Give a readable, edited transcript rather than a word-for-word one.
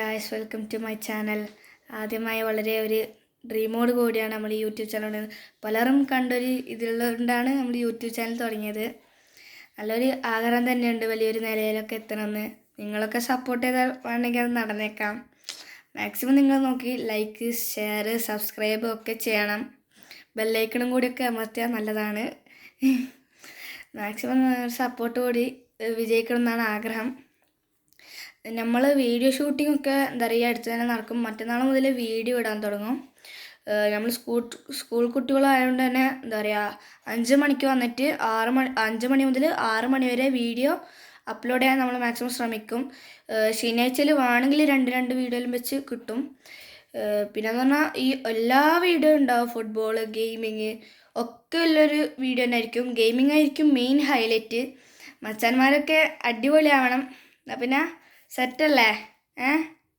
Guys welcome to my channel. ആദ്യമായി വളരെ ഒരു ഡ്രീമോട് കൂടിയാണ് നമ്മൾ യൂട്യൂബ് ചാനൽ പലരും കണ്ടൊരു ഇതിലുകൊണ്ടാണ് നമ്മൾ യൂട്യൂബ് ചാനൽ തുടങ്ങിയത്. നല്ലൊരു ആഗ്രഹം തന്നെയുണ്ട് വലിയൊരു നിലയിലൊക്കെ എത്തണമെന്ന്. നിങ്ങളൊക്കെ സപ്പോർട്ട് ചെയ്താൽ വേണമെങ്കിൽ അത് നടന്നേക്കാം. മാക്സിമം നിങ്ങൾ നോക്കി ലൈക്ക്, ഷെയർ, സബ്സ്ക്രൈബ് ഒക്കെ ചെയ്യണം. ബെല്ലൈക്കണും കൂടിയൊക്കെ അമർത്തിയാൽ നല്ലതാണ്. മാക്സിമം സപ്പോർട്ട് കൂടി വിജയിക്കണം എന്നാണ് ആഗ്രഹം. നമ്മൾ വീഡിയോ ഷൂട്ടിംഗ് ഒക്കെ എന്താ പറയുക അടുത്ത് തന്നെ നടക്കും. മറ്റന്നാൾ മുതൽ വീഡിയോ ഇടാൻ തുടങ്ങും. നമ്മൾ സ്കൂൾ കുട്ടികളായതുകൊണ്ട് തന്നെ എന്താ പറയുക 5 മണിക്ക് വന്നിട്ട് 5 മണി മുതൽ 6 മണി വരെ വീഡിയോ അപ്ലോഡ് ചെയ്യാൻ നമ്മൾ മാക്സിമം ശ്രമിക്കും. ശനിയാഴ്ചയിൽ വേണമെങ്കിൽ രണ്ട് വീഡിയോയിലും വെച്ച് കിട്ടും. പിന്നെയെന്ന് പറഞ്ഞാൽ ഈ എല്ലാ വീഡിയോ ഉണ്ടാവും. ഫുട്ബോൾ, ഗെയിമിങ് ഒക്കെ ഉള്ളൊരു വീഡിയോ തന്നെ ആയിരിക്കും. ഗെയിമിംഗ് ആയിരിക്കും മെയിൻ ഹൈലൈറ്റ്. മച്ചാന്മാരൊക്കെ അടിപൊളിയാവണം. എന്നാൽ പിന്നെ സെറ്റല്ലേ?